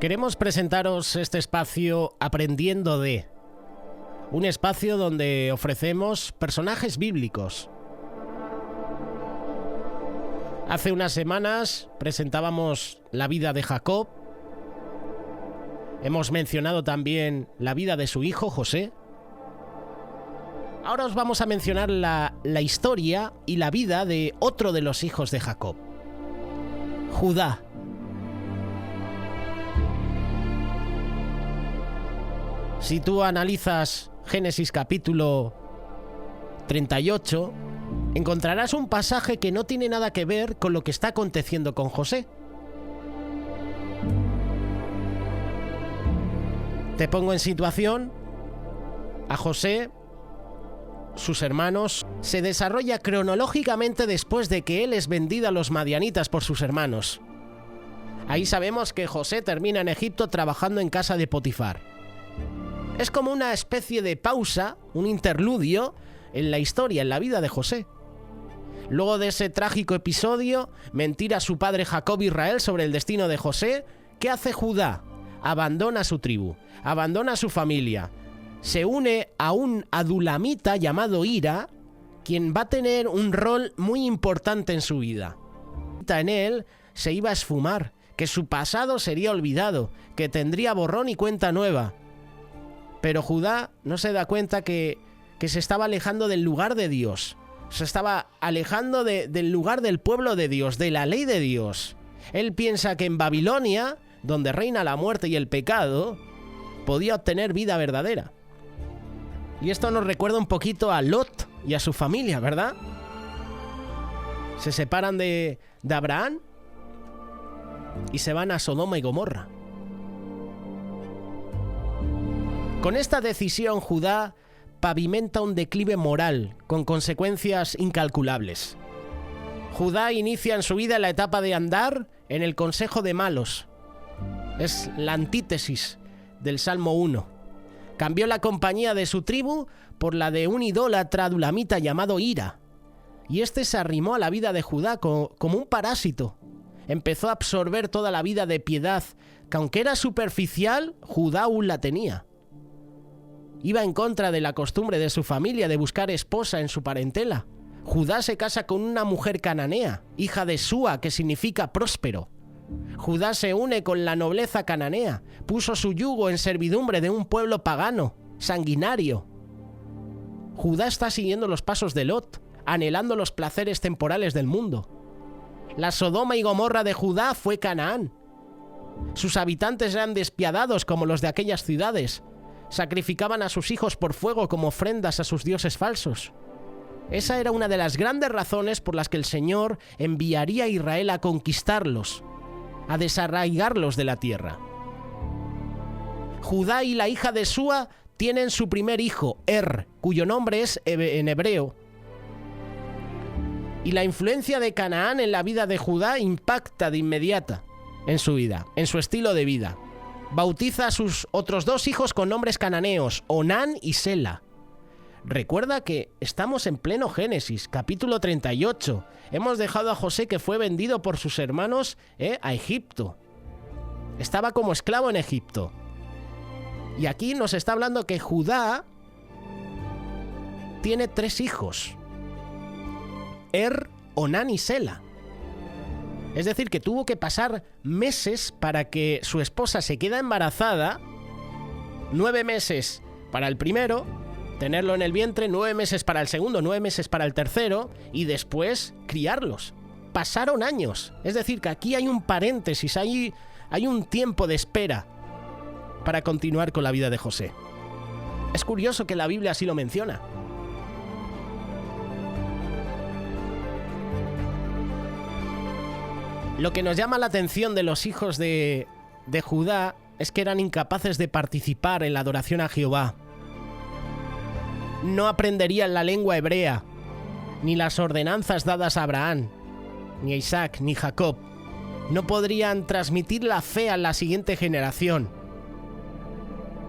Queremos presentaros este espacio Aprendiendo de, un espacio donde ofrecemos personajes bíblicos. Hace unas semanas presentábamos la vida de Jacob. Hemos mencionado también la vida de su hijo José. Ahora os vamos a mencionar la historia y la vida de otro de los hijos de Jacob, Judá. Si tú analizas Génesis capítulo 38, encontrarás un pasaje que no tiene nada que ver con lo que está aconteciendo con José. Te pongo en situación. A José, sus hermanos, se desarrolla cronológicamente después de que él es vendido a los madianitas por sus hermanos. Ahí sabemos que José termina en Egipto trabajando en casa de Potifar. Es como una especie de pausa, un interludio en la historia, en la vida de José. Luego de ese trágico episodio, mentir a su padre Jacob Israel sobre el destino de José, ¿qué hace Judá? Abandona su tribu, abandona su familia, se une a un adulamita llamado Hira, quien va a tener un rol muy importante en su vida. En él se iba a esfumar, que su pasado sería olvidado, que tendría borrón y cuenta nueva. Pero Judá no se da cuenta que se estaba alejando del lugar de Dios. Se estaba alejando del lugar del pueblo de Dios, de la ley de Dios. Él piensa que en Babilonia, donde reina la muerte y el pecado, podía obtener vida verdadera. Y esto nos recuerda un poquito a Lot y a su familia, ¿verdad? Se separan de Abraham y se van a Sodoma y Gomorra. Con esta decisión, Judá pavimenta un declive moral con consecuencias incalculables. Judá inicia en su vida la etapa de andar en el consejo de malos. Es la antítesis del Salmo 1. Cambió la compañía de su tribu por la de un idólatra adulamita llamado Hira. Y este se arrimó a la vida de Judá como un parásito. Empezó a absorber toda la vida de piedad, que aunque era superficial, Judá aún la tenía. Iba en contra de la costumbre de su familia de buscar esposa en su parentela. Judá se casa con una mujer cananea, hija de Súa, que significa próspero. Judá se une con la nobleza cananea, puso su yugo en servidumbre de un pueblo pagano, sanguinario. Judá está siguiendo los pasos de Lot, anhelando los placeres temporales del mundo. La Sodoma y Gomorra de Judá fue Canaán. Sus habitantes eran despiadados como los de aquellas ciudades. Sacrificaban a sus hijos por fuego como ofrendas a sus dioses falsos. Esa era una de las grandes razones por las que el Señor enviaría a Israel a conquistarlos, a desarraigarlos de la tierra. Judá y la hija de Súa tienen su primer hijo, cuyo nombre es en hebreo. Y la influencia de Canaán en la vida de Judá impacta de inmediata en su vida, en su estilo de vida. Bautiza a sus otros dos hijos con nombres cananeos, Onán y Sela. Recuerda que estamos en pleno Génesis, capítulo 38. Hemos dejado a José, que fue vendido por sus hermanos a Egipto. Estaba como esclavo en Egipto. Y aquí nos está hablando que Judá tiene 3 hijos. Onán y Sela. Es decir, que tuvo que pasar meses para que su esposa se quede embarazada, 9 meses para el primero, tenerlo en el vientre, 9 meses para el segundo, 9 meses para el tercero, y después criarlos. Pasaron años. Es decir, que aquí hay un paréntesis, hay un tiempo de espera para continuar con la vida de José. Es curioso que la Biblia así lo menciona. Lo que nos llama la atención de los hijos de Judá es que eran incapaces de participar en la adoración a Jehová. No aprenderían la lengua hebrea, ni las ordenanzas dadas a Abraham, ni a Isaac, ni Jacob. No podrían transmitir la fe a la siguiente generación.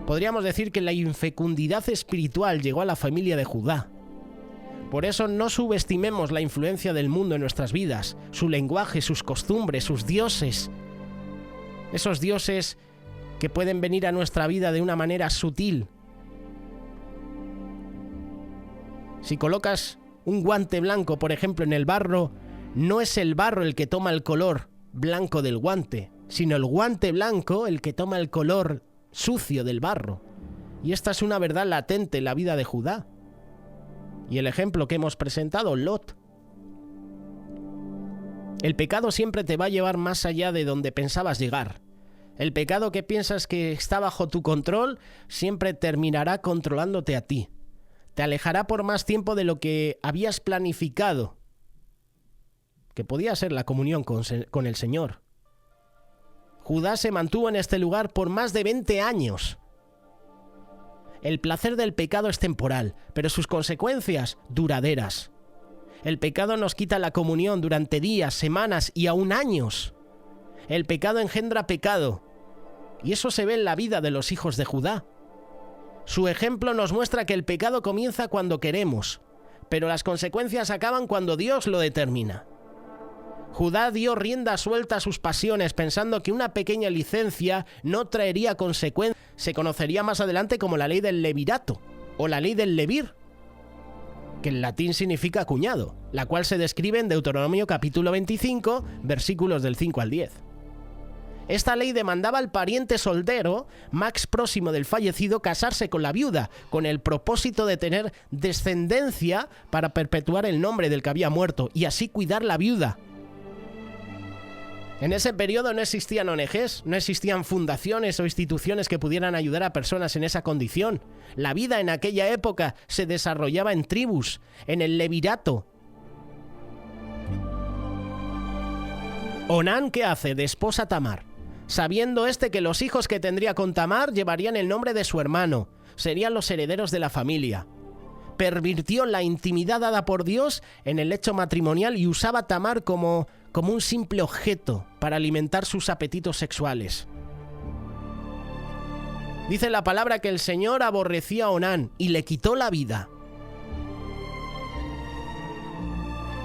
Podríamos decir que la infecundidad espiritual llegó a la familia de Judá. Por eso no subestimemos la influencia del mundo en nuestras vidas, su lenguaje, sus costumbres, sus dioses. Esos dioses que pueden venir a nuestra vida de una manera sutil. Si colocas un guante blanco, por ejemplo, en el barro, no es el barro el que toma el color blanco del guante, sino el guante blanco el que toma el color sucio del barro. Y esta es una verdad latente en la vida de Judá. Y el ejemplo que hemos presentado, Lot. El pecado siempre te va a llevar más allá de donde pensabas llegar. El pecado que piensas que está bajo tu control siempre terminará controlándote a ti. Te alejará por más tiempo de lo que habías planificado, que podía ser la comunión con el Señor. Judá se mantuvo en este lugar por más de 20 años. El placer del pecado es temporal, pero sus consecuencias duraderas. El pecado nos quita la comunión durante días, semanas y aún años. El pecado engendra pecado, y eso se ve en la vida de los hijos de Judá. Su ejemplo nos muestra que el pecado comienza cuando queremos, pero las consecuencias acaban cuando Dios lo determina. Judá dio rienda suelta a sus pasiones pensando que una pequeña licencia no traería consecuencias. Se conocería más adelante como la ley del levirato o la ley del levir, que en latín significa cuñado, la cual se describe en Deuteronomio capítulo 25, versículos del 5 al 10. Esta ley demandaba al pariente soltero más próximo del fallecido casarse con la viuda, con el propósito de tener descendencia para perpetuar el nombre del que había muerto y así cuidar la viuda. En ese periodo no existían ONGs, no existían fundaciones o instituciones que pudieran ayudar a personas en esa condición. La vida en aquella época se desarrollaba en tribus, en el levirato. Onán, ¿qué hace? Desposa a Tamar, sabiendo que los hijos que tendría con Tamar llevarían el nombre de su hermano, serían los herederos de la familia. Pervirtió la intimidad dada por Dios en el lecho matrimonial y usaba a Tamar como un simple objeto para alimentar sus apetitos sexuales. Dice la palabra que el Señor aborrecía a Onán y le quitó la vida.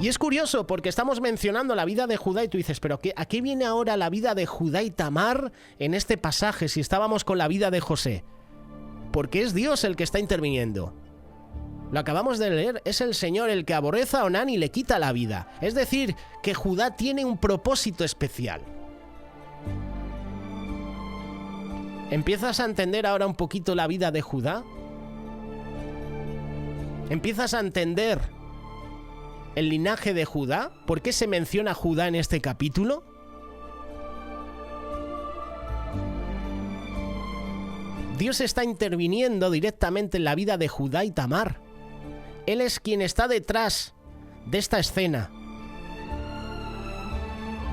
Y es curioso porque estamos mencionando la vida de Judá y tú dices, ¿pero a qué viene ahora la vida de Judá y Tamar en este pasaje si estábamos con la vida de José? Porque es Dios el que está interviniendo. Lo acabamos de leer, es el Señor el que aborrece a Onán y le quita la vida. Es decir, que Judá tiene un propósito especial. ¿Empiezas a entender ahora un poquito la vida de Judá? ¿Empiezas a entender el linaje de Judá? ¿Por qué se menciona Judá en este capítulo? Dios está interviniendo directamente en la vida de Judá y Tamar. Él es quien está detrás de esta escena.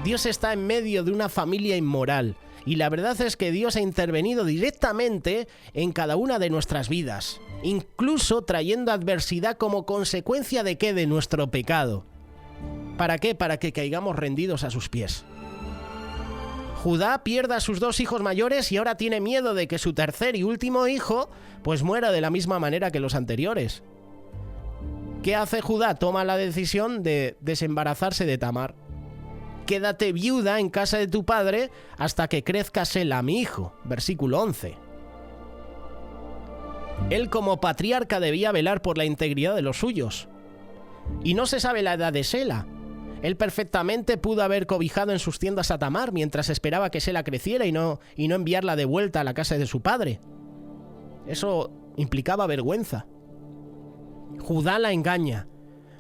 Dios está en medio de una familia inmoral y la verdad es que Dios ha intervenido directamente en cada una de nuestras vidas, incluso trayendo adversidad como consecuencia de ¿qué? De nuestro pecado. ¿Para qué? Para que caigamos rendidos a sus pies. Judá pierde a sus 2 hijos mayores y ahora tiene miedo de que su tercer y último hijo pues muera de la misma manera que los anteriores. ¿Qué hace Judá? Toma la decisión de desembarazarse de Tamar. Quédate viuda en casa de tu padre hasta que crezca Sela, mi hijo. Versículo 11. Él como patriarca debía velar por la integridad de los suyos. Y no se sabe la edad de Sela. Él perfectamente pudo haber cobijado en sus tiendas a Tamar mientras esperaba que Sela creciera y no enviarla de vuelta a la casa de su padre. Eso implicaba vergüenza. Judá la engaña,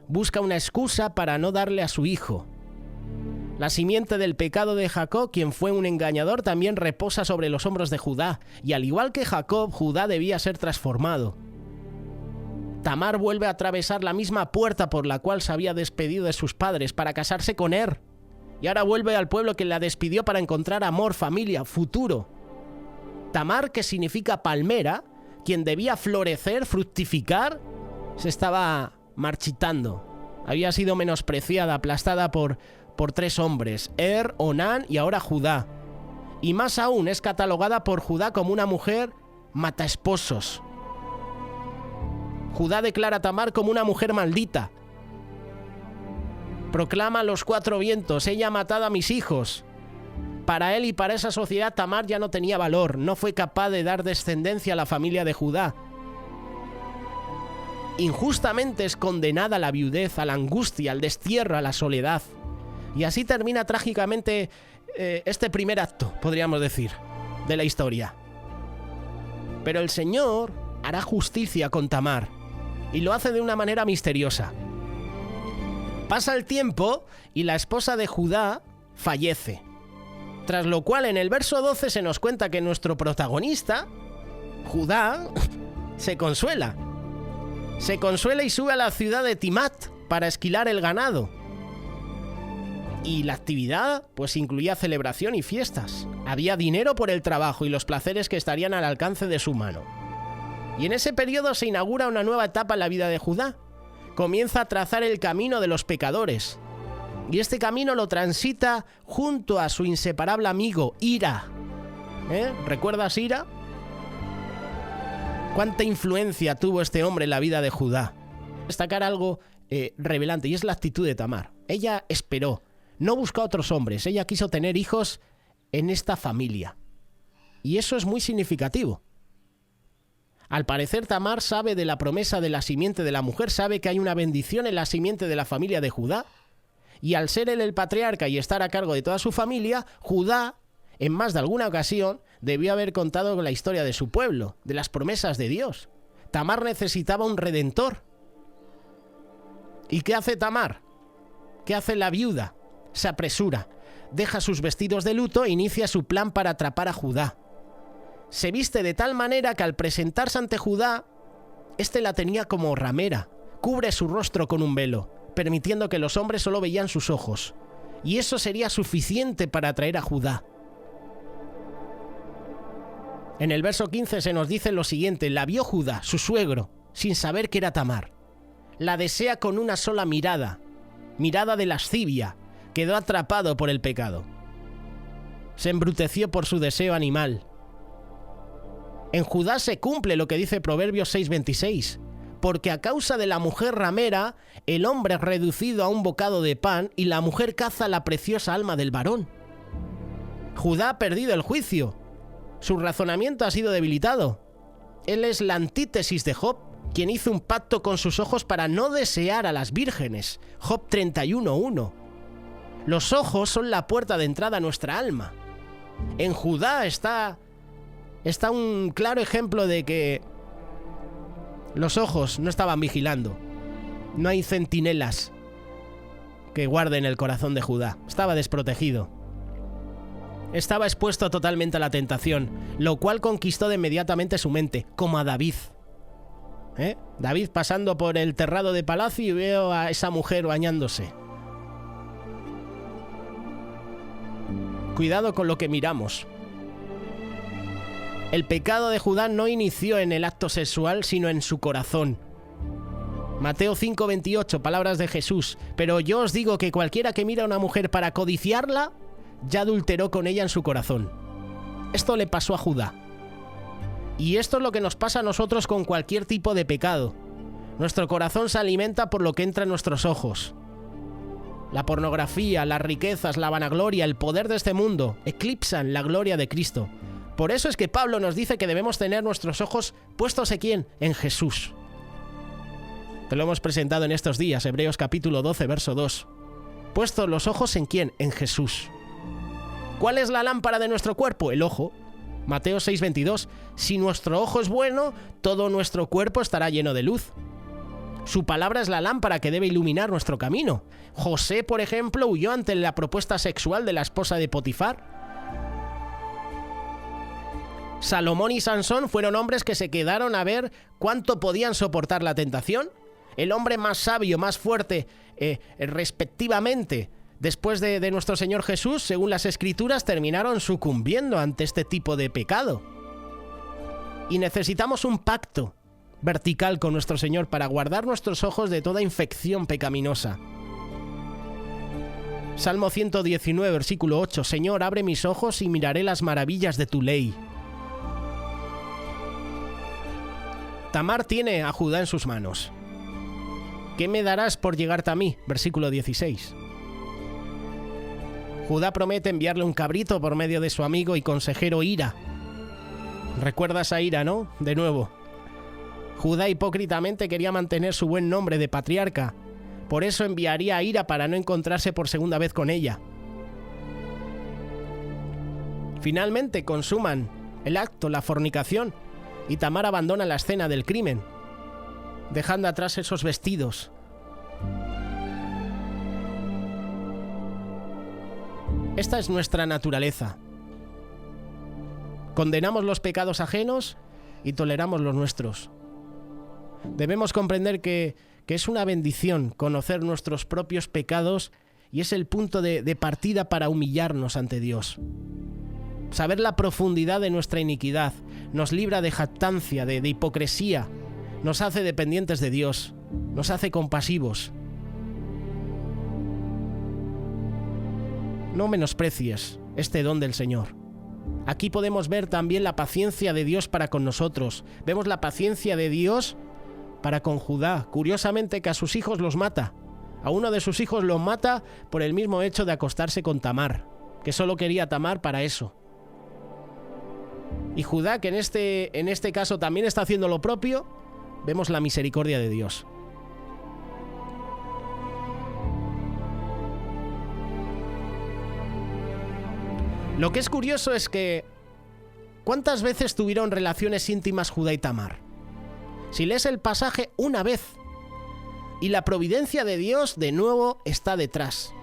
busca una excusa para no darle a su hijo. La simiente del pecado de Jacob, quien fue un engañador, también reposa sobre los hombros de Judá, y al igual que Jacob, Judá debía ser transformado. Tamar vuelve a atravesar la misma puerta por la cual se había despedido de sus padres para casarse con Er, y ahora vuelve al pueblo que la despidió para encontrar amor, familia, futuro. Tamar, que significa palmera, quien debía florecer, fructificar, se estaba marchitando. Había sido menospreciada, aplastada por 3 hombres, Er, Onán y ahora Judá. Y más aún, es catalogada por Judá como una mujer mataesposos. Judá declara a Tamar como una mujer maldita. Proclama a los 4 vientos, ella ha matado a mis hijos. Para él y para esa sociedad, Tamar ya no tenía valor, no fue capaz de dar descendencia a la familia de Judá. Injustamente es condenada a la viudez, a la angustia, al destierro, a la soledad. Y así termina trágicamente este primer acto, podríamos decir, de la historia. Pero el Señor hará justicia con Tamar, y lo hace de una manera misteriosa. Pasa el tiempo y la esposa de Judá fallece. Tras lo cual en el verso 12 se nos cuenta que nuestro protagonista, Judá, se consuela. Se consuela y sube a la ciudad de Timat para esquilar el ganado. Y la actividad pues incluía celebración y fiestas. Había dinero por el trabajo y los placeres que estarían al alcance de su mano. Y en ese periodo se inaugura una nueva etapa en la vida de Judá. Comienza a trazar el camino de los pecadores. Y este camino lo transita junto a su inseparable amigo, Hira. ¿Recuerdas Hira? ¿Cuánta influencia tuvo este hombre en la vida de Judá? Destacar algo revelante, y es la actitud de Tamar. Ella esperó, no buscó a otros hombres, ella quiso tener hijos en esta familia. Y eso es muy significativo. Al parecer Tamar sabe de la promesa de la simiente de la mujer, sabe que hay una bendición en la simiente de la familia de Judá. Y al ser él el patriarca y estar a cargo de toda su familia, Judá, en más de alguna ocasión, debió haber contado la historia de su pueblo, de las promesas de Dios. Tamar necesitaba un redentor. ¿Y qué hace Tamar? ¿Qué hace la viuda? Se apresura, deja sus vestidos de luto e inicia su plan para atrapar a Judá. Se viste de tal manera que al presentarse ante Judá, este la tenía como ramera, cubre su rostro con un velo, permitiendo que los hombres solo veían sus ojos. Y eso sería suficiente para atraer a Judá. En el verso 15 se nos dice lo siguiente: la vio Judá, su suegro, sin saber que era Tamar. La desea con una sola mirada, mirada de lascivia, quedó atrapado por el pecado. Se embruteció por su deseo animal. En Judá se cumple lo que dice Proverbios 6:26. Porque a causa de la mujer ramera, el hombre es reducido a un bocado de pan y la mujer caza la preciosa alma del varón. Judá ha perdido el juicio. Su razonamiento ha sido debilitado. Él es la antítesis de Job, quien hizo un pacto con sus ojos para no desear a las vírgenes. Job 31:1. Los ojos son la puerta de entrada a nuestra alma. En Judá está un claro ejemplo de que los ojos no estaban vigilando. No hay centinelas que guarden el corazón de Judá. Estaba desprotegido. Estaba expuesto totalmente a la tentación, lo cual conquistó de inmediatamente su mente, como a David. David pasando por el terrado de palacio y veo a esa mujer bañándose. Cuidado con lo que miramos. El pecado de Judá no inició en el acto sexual, sino en su corazón. Mateo 5:28, palabras de Jesús. Pero yo os digo que cualquiera que mira a una mujer para codiciarla, ya adulteró con ella en su corazón. Esto le pasó a Judá. Y esto es lo que nos pasa a nosotros con cualquier tipo de pecado. Nuestro corazón se alimenta por lo que entra en nuestros ojos. La pornografía, las riquezas, la vanagloria, el poder de este mundo eclipsan la gloria de Cristo. Por eso es que Pablo nos dice que debemos tener nuestros ojos puestos ¿en quién? En Jesús. Te lo hemos presentado en estos días, Hebreos capítulo 12, verso 2. Puestos los ojos ¿en quién? En Jesús. ¿Cuál es la lámpara de nuestro cuerpo? El ojo. Mateo 6:22. Si nuestro ojo es bueno, todo nuestro cuerpo estará lleno de luz. Su palabra es la lámpara que debe iluminar nuestro camino. José, por ejemplo, huyó ante la propuesta sexual de la esposa de Potifar. Salomón y Sansón fueron hombres que se quedaron a ver cuánto podían soportar la tentación. El hombre más sabio, más fuerte, respectivamente, después de nuestro Señor Jesús, según las Escrituras, terminaron sucumbiendo ante este tipo de pecado. Y necesitamos un pacto vertical con nuestro Señor para guardar nuestros ojos de toda infección pecaminosa. Salmo 119, versículo 8. Señor, abre mis ojos y miraré las maravillas de tu ley. Tamar tiene a Judá en sus manos. ¿Qué me darás por llegarte a mí? Versículo 16. Judá promete enviarle un cabrito por medio de su amigo y consejero Hira. ¿Recuerdas a Hira, no? De nuevo. Judá hipócritamente quería mantener su buen nombre de patriarca. Por eso enviaría a Hira para no encontrarse por segunda vez con ella. Finalmente consuman el acto, la fornicación, y Tamar abandona la escena del crimen, dejando atrás esos vestidos. Esta es nuestra naturaleza. Condenamos los pecados ajenos y toleramos los nuestros. Debemos comprender que es una bendición conocer nuestros propios pecados y es el punto de partida para humillarnos ante Dios. Saber la profundidad de nuestra iniquidad nos libra de jactancia, de hipocresía, nos hace dependientes de Dios, nos hace compasivos. No menosprecies este don del Señor. Aquí podemos ver también la paciencia de Dios para con nosotros. Vemos la paciencia de Dios para con Judá. Curiosamente que a sus hijos los mata. A uno de sus hijos los mata por el mismo hecho de acostarse con Tamar, que solo quería Tamar para eso. Y Judá, que en este caso también está haciendo lo propio, vemos la misericordia de Dios. Lo que es curioso es que ¿cuántas veces tuvieron relaciones íntimas Judá y Tamar? Si lees el pasaje, una vez. Y la providencia de Dios de nuevo está detrás.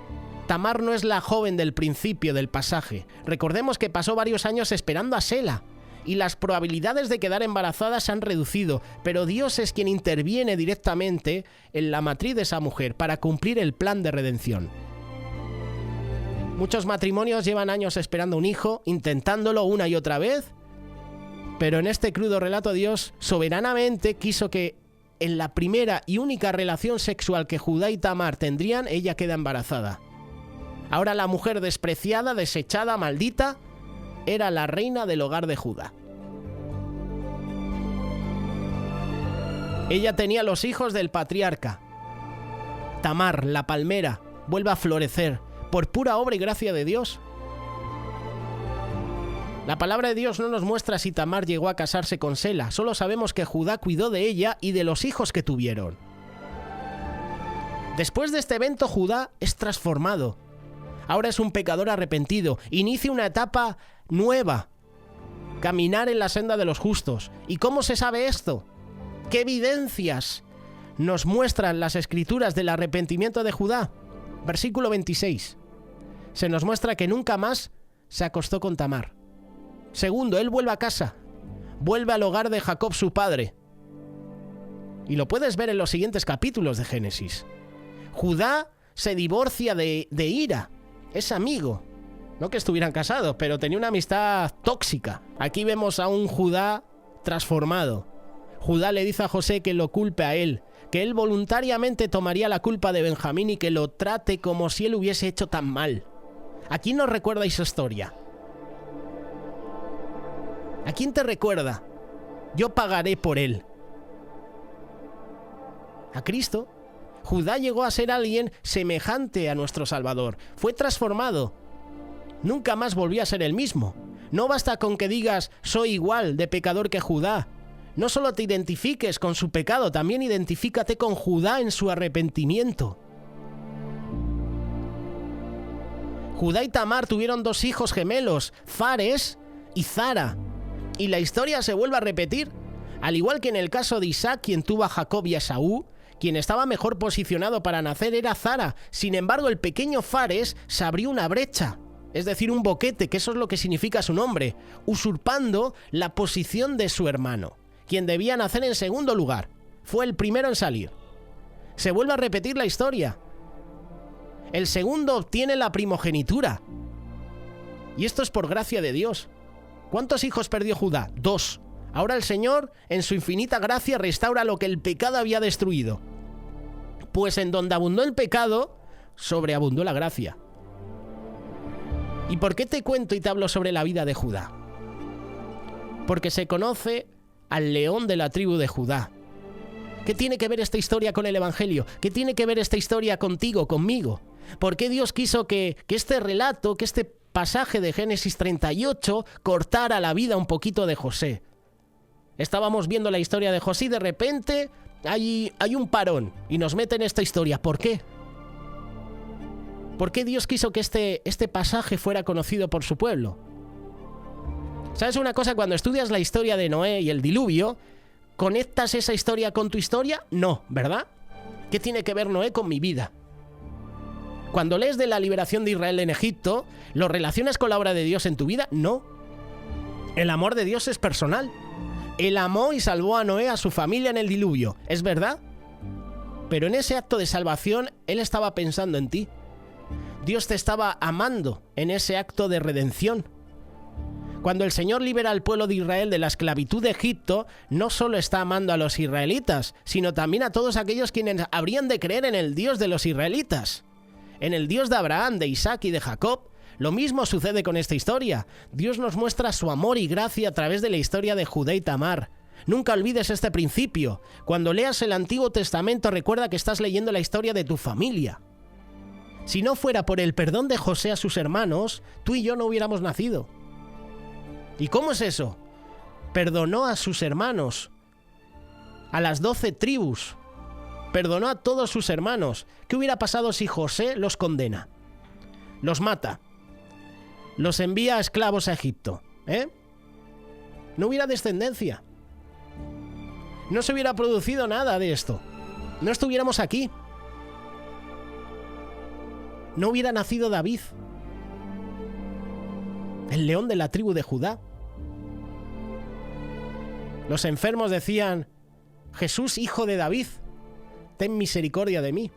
Tamar no es la joven del principio del pasaje. Recordemos que pasó varios años esperando a Sela y las probabilidades de quedar embarazada se han reducido, pero Dios es quien interviene directamente en la matriz de esa mujer para cumplir el plan de redención. Muchos matrimonios llevan años esperando un hijo, intentándolo una y otra vez, pero en este crudo relato Dios soberanamente quiso que en la primera y única relación sexual que Judá y Tamar tendrían, ella queda embarazada. Ahora la mujer despreciada, desechada, maldita, era la reina del hogar de Judá. Ella tenía los hijos del patriarca. Tamar, la palmera, vuelve a florecer por pura obra y gracia de Dios. La palabra de Dios no nos muestra si Tamar llegó a casarse con Sela, solo sabemos que Judá cuidó de ella y de los hijos que tuvieron. Después de este evento, Judá es transformado. Ahora es un pecador arrepentido, inicia una etapa nueva, caminar en la senda de los justos. ¿Y cómo se sabe esto? ¿Qué evidencias nos muestran las escrituras del arrepentimiento de Judá? Versículo 26. Se nos muestra que nunca más se acostó con Tamar. Segundo, él vuelve a casa, vuelve al hogar de Jacob su padre. Y lo puedes ver en los siguientes capítulos de Génesis. Judá se divorcia de Hira, es amigo. No que estuvieran casados, pero tenía una amistad tóxica. Aquí vemos a un Judá transformado. Judá le dice a José que lo culpe a él, que él voluntariamente tomaría la culpa de Benjamín y que lo trate como si él hubiese hecho tan mal. ¿A quién nos recuerda esa historia? ¿A quién te recuerda? Yo pagaré por él. A Cristo. Judá llegó a ser alguien semejante a nuestro Salvador. Fue transformado. Nunca más volvió a ser el mismo. No basta con que digas, soy igual de pecador que Judá. No solo te identifiques con su pecado, también identifícate con Judá en su arrepentimiento. Judá y Tamar tuvieron dos hijos gemelos, Fares y Zara. Y la historia se vuelve a repetir. Al igual que en el caso de Isaac, quien tuvo a Jacob y a Esaú, quien estaba mejor posicionado para nacer era Zara. Sin embargo, el pequeño Fares se abrió una brecha, es decir, un boquete, que eso es lo que significa su nombre, usurpando la posición de su hermano, quien debía nacer en segundo lugar. Fue el primero en salir. Se vuelve a repetir la historia. El segundo obtiene la primogenitura. Y esto es por gracia de Dios. ¿Cuántos hijos perdió Judá? 2. Ahora el Señor, en su infinita gracia, restaura lo que el pecado había destruido. Pues en donde abundó el pecado, sobreabundó la gracia. ¿Y por qué te cuento y te hablo sobre la vida de Judá? Porque se conoce al león de la tribu de Judá. ¿Qué tiene que ver esta historia con el Evangelio? ¿Qué tiene que ver esta historia contigo, conmigo? ¿Por qué Dios quiso que este relato, que este pasaje de Génesis 38 cortara la vida un poquito de José? Estábamos viendo la historia de José y de repente hay un parón y nos mete en esta historia. ¿Por qué? ¿Por qué Dios quiso que este pasaje fuera conocido por su pueblo? ¿Sabes una cosa? Cuando estudias la historia de Noé y el diluvio, ¿conectas esa historia con tu historia? No, ¿verdad? ¿Qué tiene que ver Noé con mi vida? Cuando lees de la liberación de Israel en Egipto, ¿lo relacionas con la obra de Dios en tu vida? No. El amor de Dios es personal. Él amó y salvó a Noé, a su familia en el diluvio, ¿es verdad? Pero en ese acto de salvación, Él estaba pensando en ti. Dios te estaba amando en ese acto de redención. Cuando el Señor libera al pueblo de Israel de la esclavitud de Egipto, no solo está amando a los israelitas, sino también a todos aquellos quienes habrían de creer en el Dios de los israelitas. En el Dios de Abraham, de Isaac y de Jacob. Lo mismo sucede con esta historia. Dios nos muestra su amor y gracia a través de la historia de Judá y Tamar. Nunca olvides este principio. Cuando leas el Antiguo Testamento, recuerda que estás leyendo la historia de tu familia. Si no fuera por el perdón de José a sus hermanos, tú y yo no hubiéramos nacido. ¿Y cómo es eso? Perdonó a sus hermanos, a las 12 tribus. Perdonó a todos sus hermanos. ¿Qué hubiera pasado si José los condena? Los mata. Los envía a esclavos a Egipto. No hubiera descendencia. No se hubiera producido nada de esto. No estuviéramos aquí. No hubiera nacido David, el león de la tribu de Judá. Los enfermos decían: Jesús, hijo de David, ten misericordia de mí.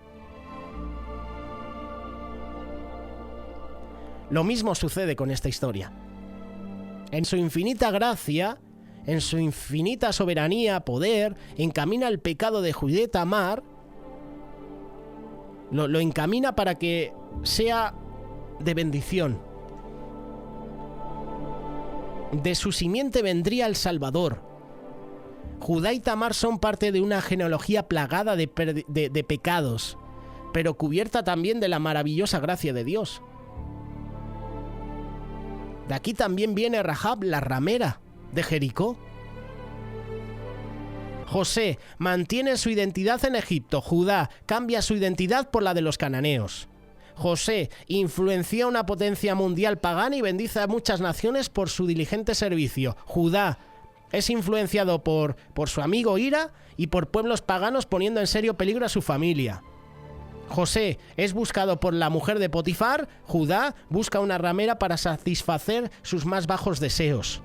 Lo mismo sucede con esta historia. En su infinita gracia, en su infinita soberanía, poder, encamina el pecado de Judá y Tamar, lo encamina para que sea de bendición. De su simiente vendría el Salvador. Judá y Tamar son parte de una genealogía plagada de pecados, pero cubierta también de la maravillosa gracia de Dios. De aquí también viene Rahab, la ramera de Jericó. José mantiene su identidad en Egipto. Judá cambia su identidad por la de los cananeos. José influencia una potencia mundial pagana y bendice a muchas naciones por su diligente servicio. Judá es influenciado por su amigo Hira y por pueblos paganos, poniendo en serio peligro a su familia. José es buscado por la mujer de Potifar. Judá busca una ramera para satisfacer sus más bajos deseos.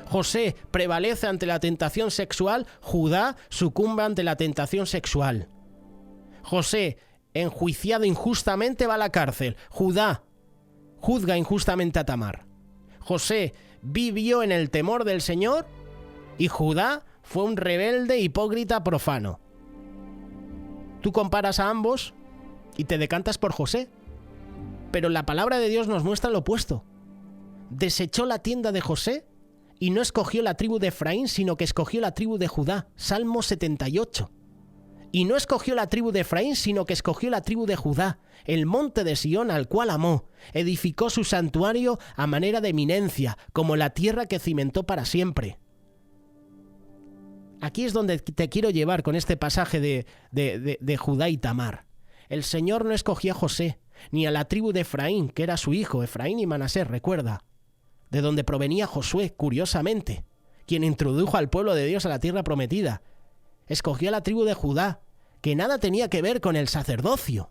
José prevalece ante la tentación sexual. Judá sucumbe ante la tentación sexual. José, enjuiciado injustamente, va a la cárcel. Judá juzga injustamente a Tamar. José vivió en el temor del Señor y Judá fue un rebelde, hipócrita, profano. Tú comparas a ambos y te decantas por José. Pero la palabra de Dios nos muestra lo opuesto. Desechó la tienda de José y no escogió la tribu de Efraín, sino que escogió la tribu de Judá. Salmo 78. Y no escogió la tribu de Efraín, sino que escogió la tribu de Judá, el monte de Sión al cual amó. Edificó su santuario a manera de eminencia, como la tierra que cimentó para siempre. Aquí es donde te quiero llevar con este pasaje de Judá y Tamar. El Señor no escogió a José, ni a la tribu de Efraín, que era su hijo, Efraín y Manasés, recuerda, de donde provenía Josué, curiosamente, quien introdujo al pueblo de Dios a la tierra prometida. Escogió a la tribu de Judá, que nada tenía que ver con el sacerdocio.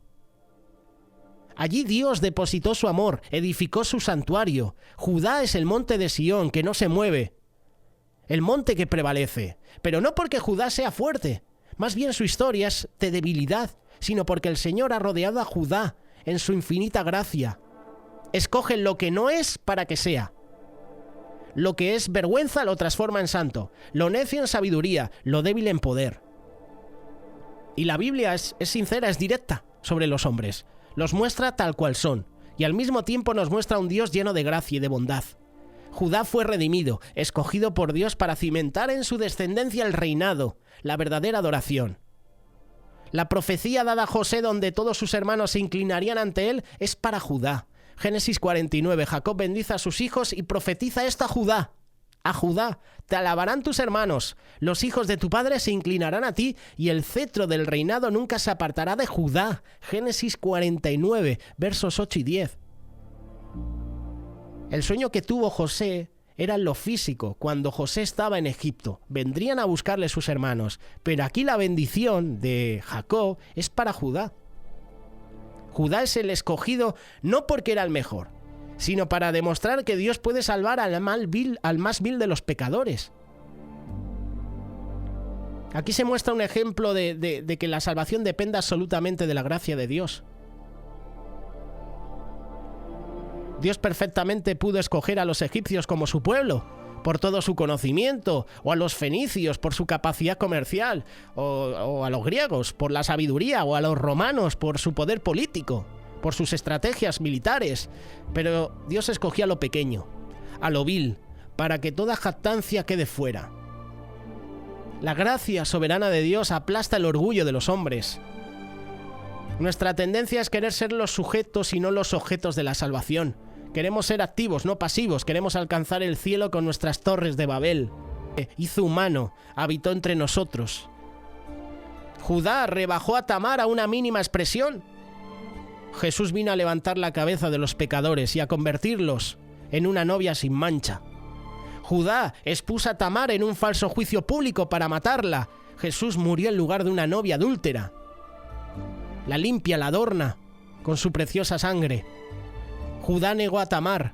Allí Dios depositó su amor, edificó su santuario. Judá es el monte de Sión, que no se mueve, el monte que prevalece, pero no porque Judá sea fuerte, más bien su historia es de debilidad, sino porque el Señor ha rodeado a Judá en su infinita gracia. Escoge lo que no es para que sea. Lo que es vergüenza lo transforma en santo, lo necio en sabiduría, lo débil en poder. Y la Biblia es sincera, es directa sobre los hombres. Los muestra tal cual son, y al mismo tiempo nos muestra un Dios lleno de gracia y de bondad. Judá fue redimido, escogido por Dios para cimentar en su descendencia el reinado, la verdadera adoración. La profecía dada a José donde todos sus hermanos se inclinarían ante él es para Judá. Génesis 49, Jacob bendice a sus hijos y profetiza esto a Judá. A Judá, te alabarán tus hermanos, los hijos de tu padre se inclinarán a ti y el cetro del reinado nunca se apartará de Judá. Génesis 49, versos 8 y 10. El sueño que tuvo José era en lo físico, cuando José estaba en Egipto. Vendrían a buscarle sus hermanos, pero aquí la bendición de Jacob es para Judá. Judá es el escogido no porque era el mejor, sino para demostrar que Dios puede salvar al más vil de los pecadores. Aquí se muestra un ejemplo de que la salvación depende absolutamente de la gracia de Dios. Dios perfectamente pudo escoger a los egipcios como su pueblo, por todo su conocimiento, o a los fenicios por su capacidad comercial, o a los griegos por la sabiduría, o a los romanos por su poder político, por sus estrategias militares. Pero Dios escogió a lo pequeño, a lo vil, para que toda jactancia quede fuera. La gracia soberana de Dios aplasta el orgullo de los hombres. Nuestra tendencia es querer ser los sujetos y no los objetos de la salvación. Queremos ser activos, no pasivos. Queremos alcanzar el cielo con nuestras torres de Babel. Hizo humano, habitó entre nosotros. Judá rebajó a Tamar a una mínima expresión. Jesús vino a levantar la cabeza de los pecadores y a convertirlos en una novia sin mancha. Judá expuso a Tamar en un falso juicio público para matarla. Jesús murió en lugar de una novia adúltera. La limpia, la adorna con su preciosa sangre. Judá negó a Tamar.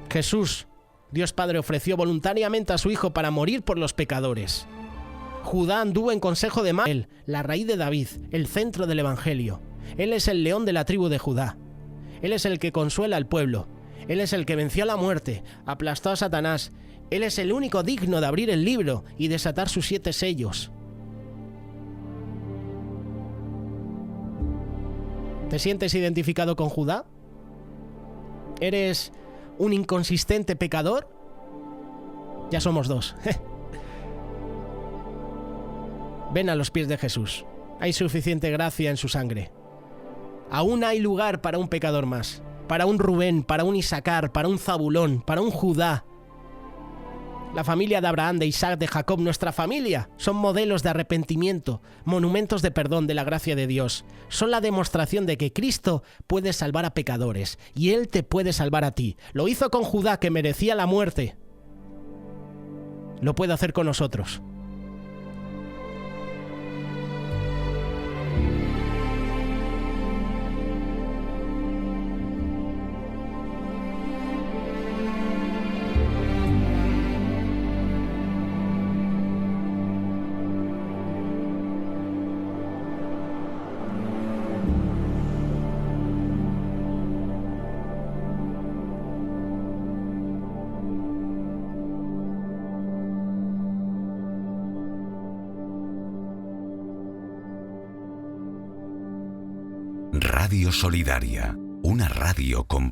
Jesús, Dios Padre, ofreció voluntariamente a su Hijo para morir por los pecadores. Judá anduvo en consejo de Él, la raíz de David, el centro del Evangelio. Él es el león de la tribu de Judá. Él es el que consuela al pueblo. Él es el que venció la muerte, aplastó a Satanás. Él es el único digno de abrir el libro y desatar sus 7 sellos. ¿Te sientes identificado con Judá? ¿Eres un inconsistente pecador? Ya somos 2. Ven a los pies de Jesús. Hay suficiente gracia en su sangre. Aún hay lugar para un pecador más. Para un Rubén, para un Isacar, para un Zabulón, para un Judá. La familia de Abraham, de Isaac, de Jacob, nuestra familia, son modelos de arrepentimiento, monumentos de perdón de la gracia de Dios. Son la demostración de que Cristo puede salvar a pecadores y Él te puede salvar a ti. Lo hizo con Judá, que merecía la muerte. Lo puede hacer con nosotros. Radio Solidaria, una radio con